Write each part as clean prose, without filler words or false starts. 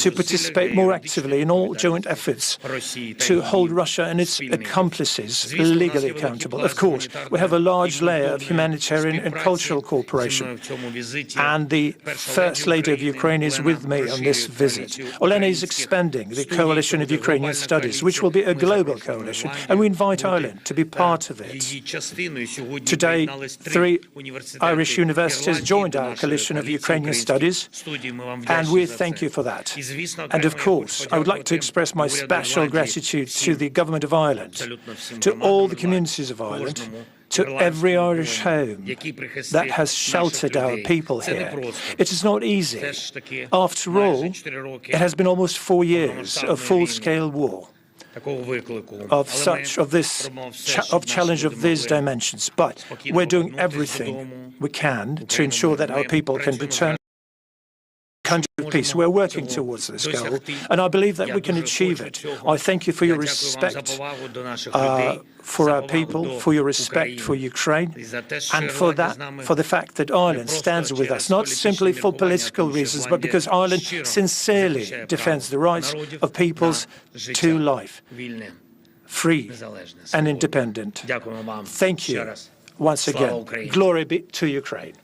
to participate more actively in all joint efforts to hold Russia and its accomplices legally accountable. Of course, we have a large layer of humanitarian and cultural cooperation, and the First Lady of Ukraine is with me on this visit. Olena is expanding the Coalition of Ukrainian Studies, which will be a global coalition, and we invite Ireland to be part of it. Today, 3 Irish universities joined our Coalition of Ukrainian Studies, and we thank you for that. And of course, I would like to express my special gratitude to the Government of Ireland, to all the communities of Ireland, to every Irish home that has sheltered our people here. It is not easy. After all, it has been almost 4 years of full-scale war, of challenge of these dimensions. But we're doing everything we can to ensure that our people can return country of peace. We're working towards this goal, and I believe that we can achieve it. I thank you for your respect for our people, for your respect for Ukraine, and for the fact that Ireland stands with us, not simply for political reasons, but because Ireland sincerely defends the rights of peoples to life, free and independent. Thank you once again. Glory be to Ukraine.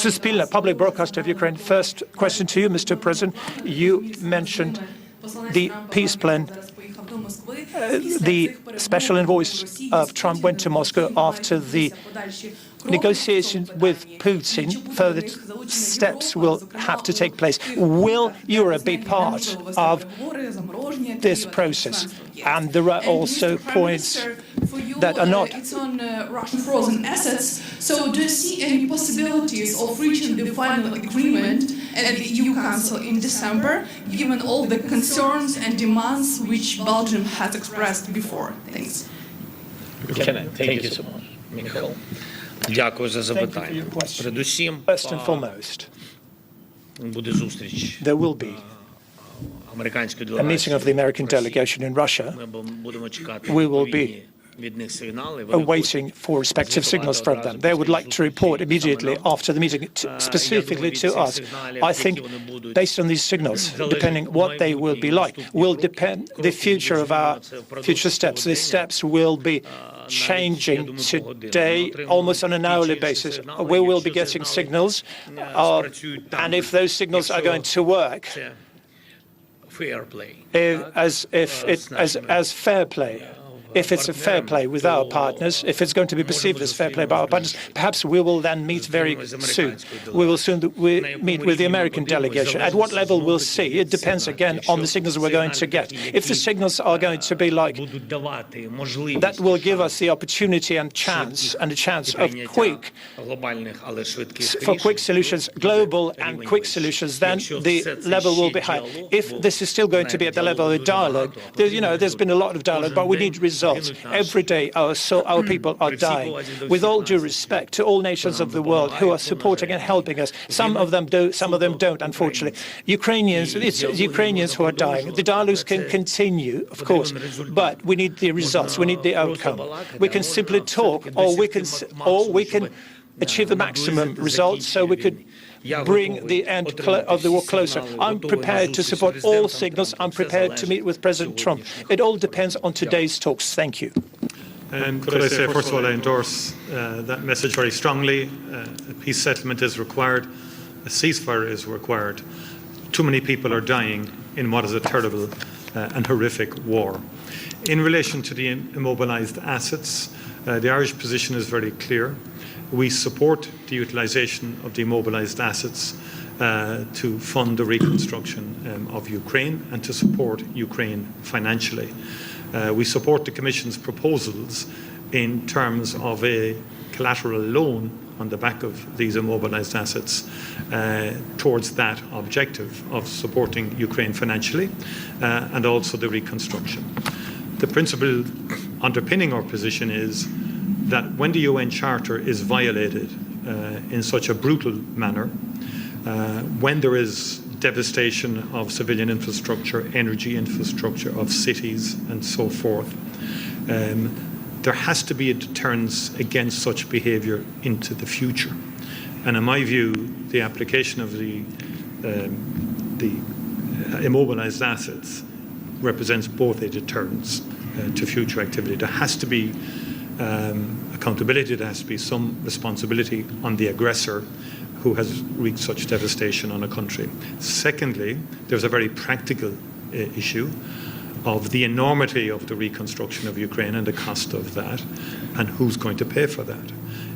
Suspilna, public broadcaster of Ukraine. First question to you, Mr. President. You mentioned the peace plan. The special envoy of Trump went to Moscow after the negotiations with Putin. Further steps will have to take place. Will Europe be part of this process? And there are also points that are not. It's on Russian frozen assets. So do you see any possibilities of reaching the final agreement at the EU Council in December, given all the concerns and demands which Belgium has expressed before? Thanks. Thank you so much, Mikhail. Дякую за запитання. Передусім, First and foremost, буде зустріч there will be американської a meeting of the American delegation in Russia. Ми будемо чекати We will be від них сигнали. awaiting for respective signals from them. They would like to report immediately after the meeting, specifically to us. I think, based on these signals, depending what they will be like, will depend the future of our future steps. These steps will be changing today almost on an hourly basis. We will be getting signals, and if those signals are going to work as fair play, if it's a fair play with our partners, if it's going to be perceived as fair play by our partners, perhaps we will then meet very soon. We will soon meet with the American delegation. At what level we'll see, it depends again on the signals we're going to get. If the signals are going to be like, that will give us the opportunity and a chance of quick solutions, global and quick solutions, then the level will be high. If this is still going to be at the level of dialogue, there's been a lot of dialogue, but we need results. Every day our people are dying. With all due respect to all nations of the world who are supporting and helping us, some of them do, some of them don't, unfortunately. It's Ukrainians who are dying. The dialogues can continue, of course, but we need the results, we need the outcome. We can simply talk, or we can achieve the maximum results so we could bring the end of the war closer. I'm prepared to support all signals. I'm prepared to meet with President Trump. It all depends on today's talks. Thank you. And could I say, first of all, I endorse that message very strongly. A peace settlement is required. A ceasefire is required. Too many people are dying in what is a terrible and horrific war. In relation to the immobilized assets, the Irish position is very clear. We support the utilisation of the immobilised assets to fund the reconstruction of Ukraine and to support Ukraine financially. We support the Commission's proposals in terms of a collateral loan on the back of these immobilised assets towards that objective of supporting Ukraine financially and also the reconstruction. The principle underpinning our position is that when the UN Charter is violated in such a brutal manner, when there is devastation of civilian infrastructure, energy infrastructure, of cities and so forth, there has to be a deterrence against such behaviour into the future. And in my view, the application of the immobilised assets represents both a deterrence to future activity. There has to be accountability, there has to be some responsibility on the aggressor who has wreaked such devastation on a country. Secondly, there's a very practical issue of the enormity of the reconstruction of Ukraine and the cost of that, and who's going to pay for that.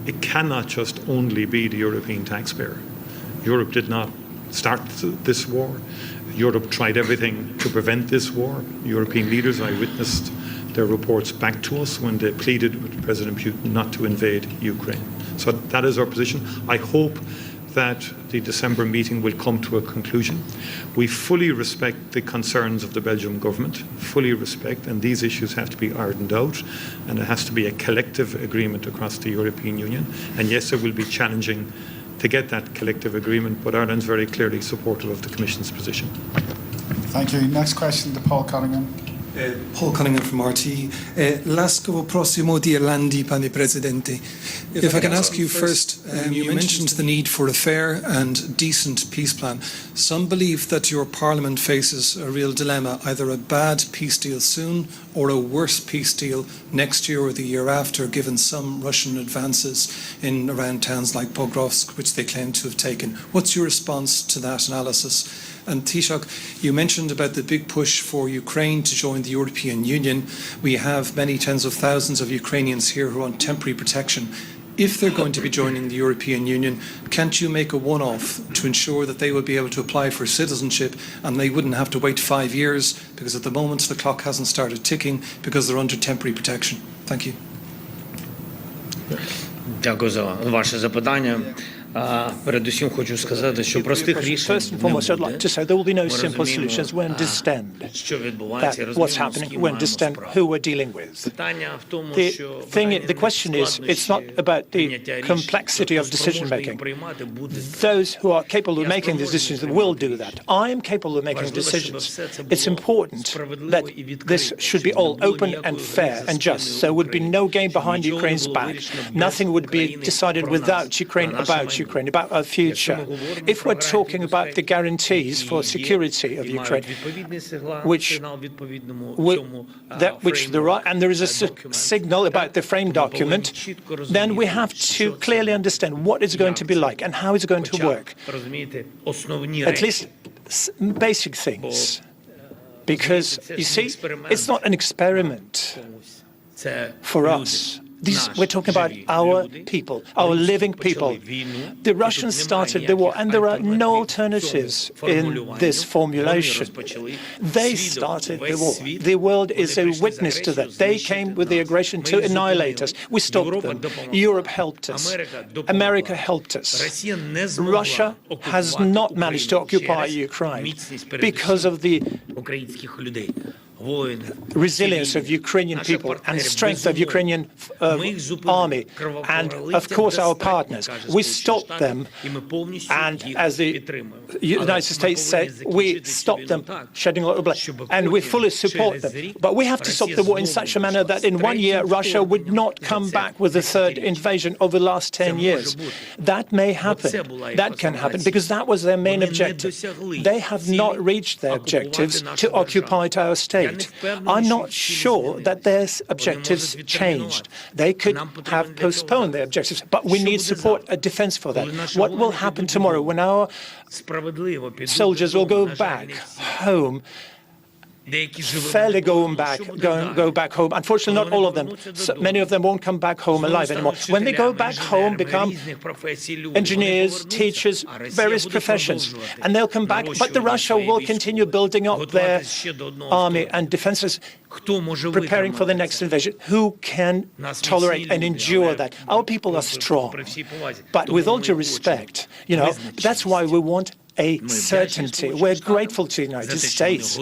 It cannot just only be the European taxpayer. Europe did not start this war. Europe tried everything to prevent this war. European leaders, I witnessed their reports back to us when they pleaded with President Putin not to invade Ukraine. So that is our position. I hope that the December meeting will come to a conclusion. We fully respect the concerns of the Belgian government, fully respect, and these issues have to be ironed out, and it has to be a collective agreement across the European Union. And yes, it will be challenging to get that collective agreement, but Ireland's very clearly supportive of the Commission's position. Thank you. Next question to Paul Cunningham. Paul Cunningham from RT. Lascovo prossimo di Irlandi, pane Presidente. If I can ask you first, you mentioned the need for a fair and decent peace plan. Some believe that your Parliament faces a real dilemma, either a bad peace deal soon or a worse peace deal next year or the year after, given some Russian advances in around towns like Pokrovsk, which they claim to have taken. What's your response to that analysis? And Taoiseach, you mentioned about the big push for Ukraine to join the European Union. We have many tens of thousands of Ukrainians here who are on temporary protection. If they're going to be joining the European Union, can't you make a one-off to ensure that they will be able to apply for citizenship and they wouldn't have to wait 5 years, because at the moment the clock hasn't started ticking because they're under temporary protection? Thank you. Дякую за ваше запитання. Передусім хочу сказати, що простих рішень First and foremost, I'd like to say there will be no simple solutions. We understand that what's happening. We understand who we're dealing with. The question is, it's not about the complexity of decision making. Those who are capable of making these decisions will do that. I am capable of making decisions. It's important that this should be all open and fair and just. So there would be no game behind Ukraine's back. Nothing would be decided without Ukraine, about our future. If we're talking about the guarantees for security of Ukraine, and there is a signal about the frame document, then we have to clearly understand what it's going to be like and how it's going to work. At least basic things. Because, you see, it's not an experiment for us. We're talking about our people, our living people. The Russians started the war, and there are no alternatives in this formulation. They started the war. The world is a witness to that. They came with the aggression to annihilate us. We stopped them. Europe helped us. America helped us. Russia has not managed to occupy Ukraine because of the resilience of Ukrainian people and strength of Ukrainian army and, of course, our partners. We stopped them, and as the United States said, we stopped them shedding a lot of blood, and we fully support them. But we have to stop the war in such a manner that in 1 year Russia would not come back with a third invasion over the last 10 years. That may happen. That can happen, because that was their main objective. They have not reached their objectives to occupy our state. I'm not sure that their objectives changed. They could have postponed their objectives, but we need support, a defense for that. What will happen tomorrow when our soldiers will go back home? Fairly go back home. Unfortunately, not all of them. So many of them won't come back home alive anymore. When they go back home, become engineers, teachers, various professions, and they'll come back. But the Russia will continue building up their army and defenses, preparing for the next invasion. Who can tolerate and endure that? Our people are strong. But with all due respect, that's why we want a certainty. We're grateful to the United States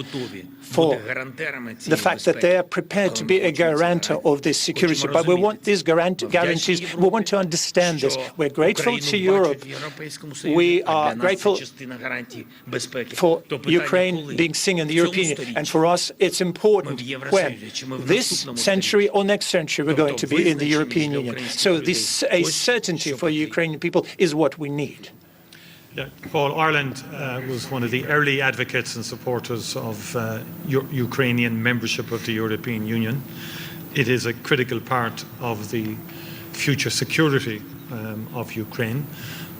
for the fact that they are prepared to be a guarantor of this security. But we want these guarantees. We want to understand this. We're grateful to Europe. We are grateful for Ukraine being seen in the European Union. And for us, it's important when this century or next century we're going to be in the European Union. So this a certainty for Ukrainian people is what we need. Yeah, Paul, Ireland was one of the early advocates and supporters of Ukrainian membership of the European Union. It is a critical part of the future security of Ukraine,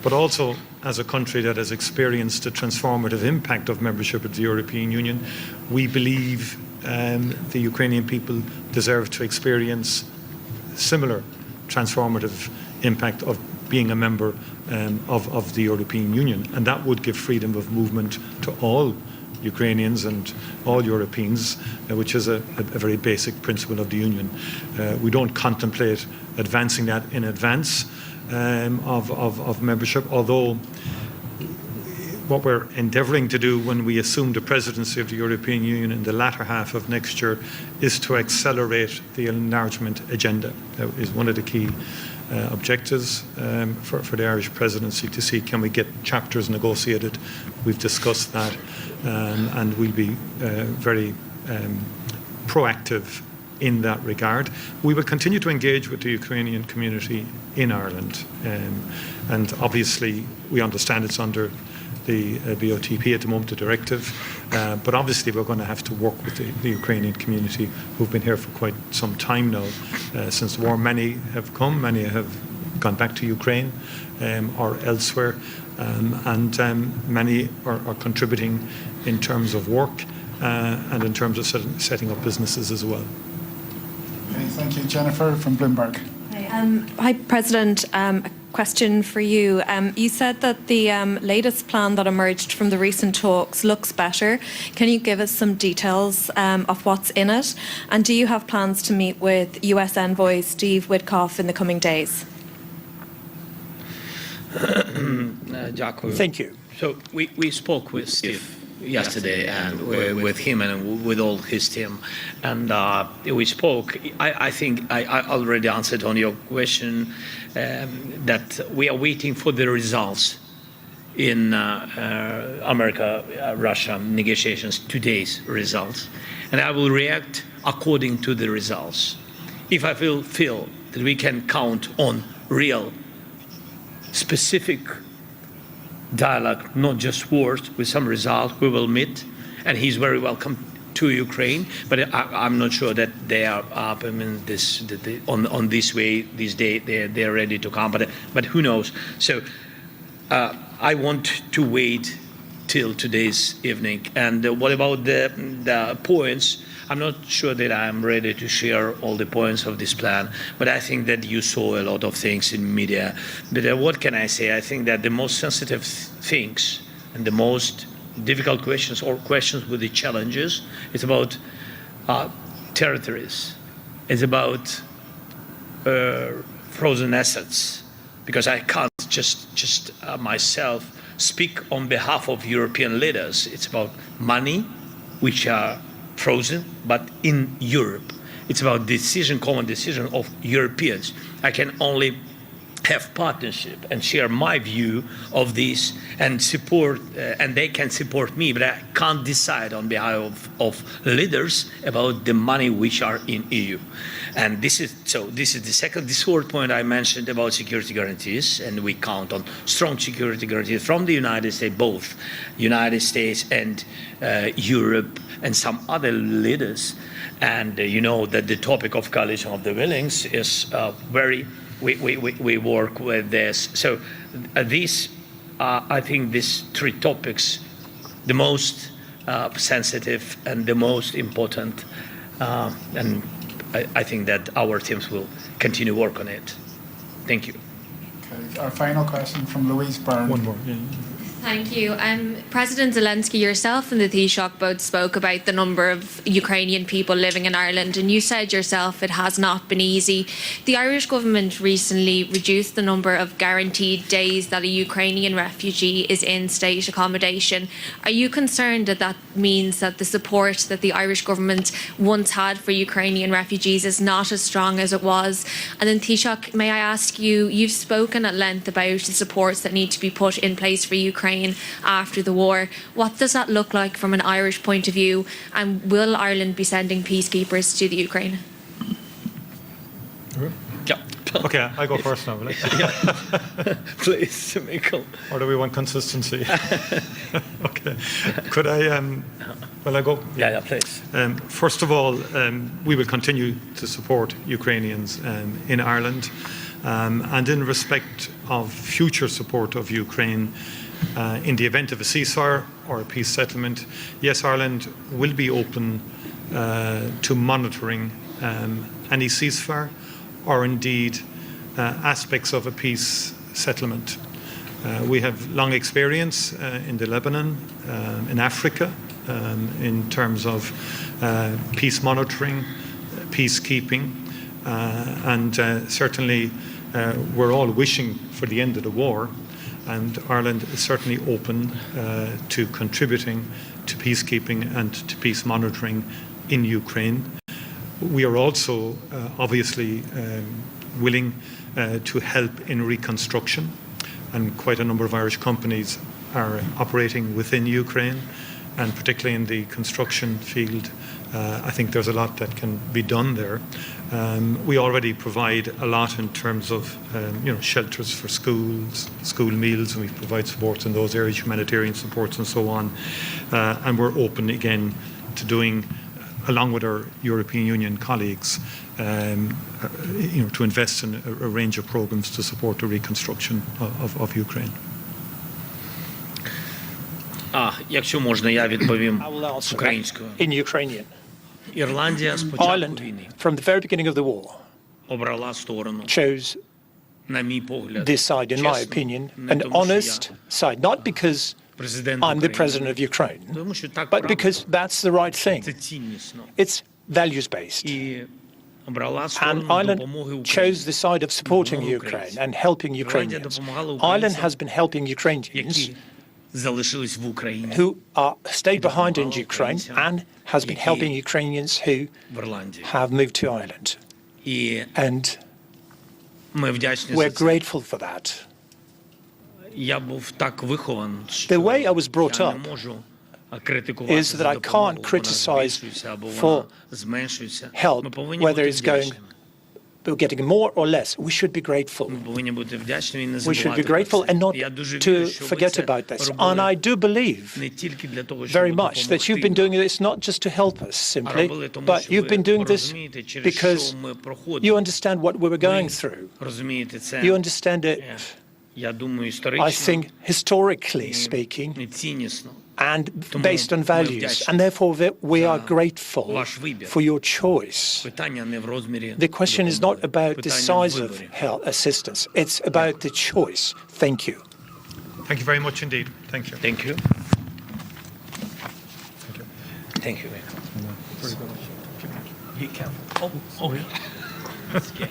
but also as a country that has experienced the transformative impact of membership of the European Union, we believe the Ukrainian people deserve to experience similar transformative impact of being a member of the European Union, and that would give freedom of movement to all Ukrainians and all Europeans, which is a very basic principle of the Union. We don't contemplate advancing that in advance of membership, although what we're endeavouring to do when we assume the presidency of the European Union in the latter half of next year is to accelerate the enlargement agenda. That is one of the key objectives for the Irish presidency, to see can we get chapters negotiated. We've discussed that, and we'll be very proactive in that regard. We will continue to engage with the Ukrainian community in Ireland, and obviously we understand it's under the BOTP at the moment, the directive, but obviously we're going to have to work with the Ukrainian community who've been here for quite some time now, since the war. Many have come, many have gone back to Ukraine or elsewhere, and many are contributing in terms of work and in terms of setting up businesses as well. Okay, thank you. Jennifer from Bloomberg. Hi, President. A question for you. You said that the latest plan that emerged from the recent talks looks better. Can you give us some details of what's in it? And do you have plans to meet with US Envoy Steve Witkoff in the coming days? Thank you. So we spoke with Steve yesterday and with him and with all his team, and we spoke. I think I already answered on your question that we are waiting for the results in America-Russia negotiations, today's results, and I will react according to the results. If I feel that we can count on real, specific dialogue, not just words, with some result, we will meet, and he's very welcome to Ukraine. But I'm not sure that they are up. I mean, on this way, this day, they're ready to come. But who knows? So I want to wait till today's evening. And what about the points? I'm not sure that I'm ready to share all the points of this plan, but I think that you saw a lot of things in media. But what can I say? I think that the most sensitive things and the most difficult questions, or questions with the challenges, it's about territories. It's about frozen assets, because I can't just myself speak on behalf of European leaders. It's about money, which are frozen, but in Europe. It's about common decision of Europeans. I can only have partnership and share my view of this and support, and they can support me, but I can't decide on behalf of leaders about the money which are in EU. And this is the third point I mentioned about security guarantees, and we count on strong security guarantees from the United States, both United States and Europe and some other leaders. And you know that the topic of coalition of the willings is we work with this. So I think these three topics, the most sensitive and the most important, and I think that our teams will continue work on it. Thank you. Okay, our final question from Louise Byrne. One more. Yeah. Thank you. President Zelensky, yourself and the Taoiseach both spoke about the number of Ukrainian people living in Ireland, and you said yourself it has not been easy. The Irish government recently reduced the number of guaranteed days that a Ukrainian refugee is in state accommodation. Are you concerned that that means that the support that the Irish government once had for Ukrainian refugees is not as strong as it was? And then Taoiseach, may I ask you, you've spoken at length about the supports that need to be put in place for Ukraine after the war. What does that look like from an Irish point of view, and will Ireland be sending peacekeepers to the Ukraine? Yeah. Okay, I go first now, will I? Please, Michael. Or do we want consistency? Okay. Could I, well, I go? Yeah, please. First of all, we will continue to support Ukrainians in Ireland, and in respect of future support of Ukraine, in the event of a ceasefire or a peace settlement, yes, Ireland will be open to monitoring any ceasefire or indeed aspects of a peace settlement. We have long experience in the Lebanon, in Africa, in terms of peace monitoring, peacekeeping, and certainly we're all wishing for the end of the war. And Ireland is certainly open to contributing to peacekeeping and to peace monitoring in Ukraine. We are also obviously willing to help in reconstruction, and quite a number of Irish companies are operating within Ukraine, and particularly in the construction field. I think there's a lot that can be done there. We already provide a lot in terms of shelters for schools, school meals, and we provide supports in those areas, humanitarian supports and so on. And we're open again to doing, along with our European Union colleagues, to invest in a range of programs to support the reconstruction of Ukraine. Якщо можна, я відповім I will answer українською. in Ukrainian. Ірландія з початку Ireland, війни from the very beginning of the war, обрала сторону, chose на мій погляд, this side, in my чесну, opinion, не an тому, що honest side, not because президент I'm the України, president of Ukraine, тому що так but правильно, because that's the right це thing. ціннісно. It's values-based. І обрала And сторону Ireland допомоги Україні. chose the side of supporting Допомоги Ukraine українцям. and helping Ірландія Ukrainians. допомагала Ireland українцям, has been helping Ukrainians які залишились в Україні, who are stayed behind in допомагала Ukraine українцям, and has been які helping Ukrainians who в Ірландії. have moved to Ireland. І And ми вдячні за we're це. grateful for that. Я був так вихован, що The way I was brought я up не можу критикувати is за that I допомогу, can't вона criticize збільшується або for вона зменшується. help, Ми повинні whether бути it's going вдячними. we're getting more or less. We should be grateful. Ми повинні бути вдячними і не We should забувати be про grateful це. and not Я дуже to вірю, що ви forget це about this. робили And I do believe не тільки для того, щоб very much that you've been doing this not just to help us а simply, робили тому, but що you've been ви doing this розумієте, через because що ми проходимо. you understand what we were going through. Розумієте це? You understand it, Я думаю, I історично think, historically speaking, і ціннісно. and Тому based on ми values. вдячні And therefore, we are за grateful ваш вибір. for your choice. Питання не в розмірі The question is not допомоги. about the Питання в size of виборі. assistance. It's about the choice. Thank you. Thank you very much indeed. Thank you. Thank you. Thank you. Very good. You can. Oh, yeah.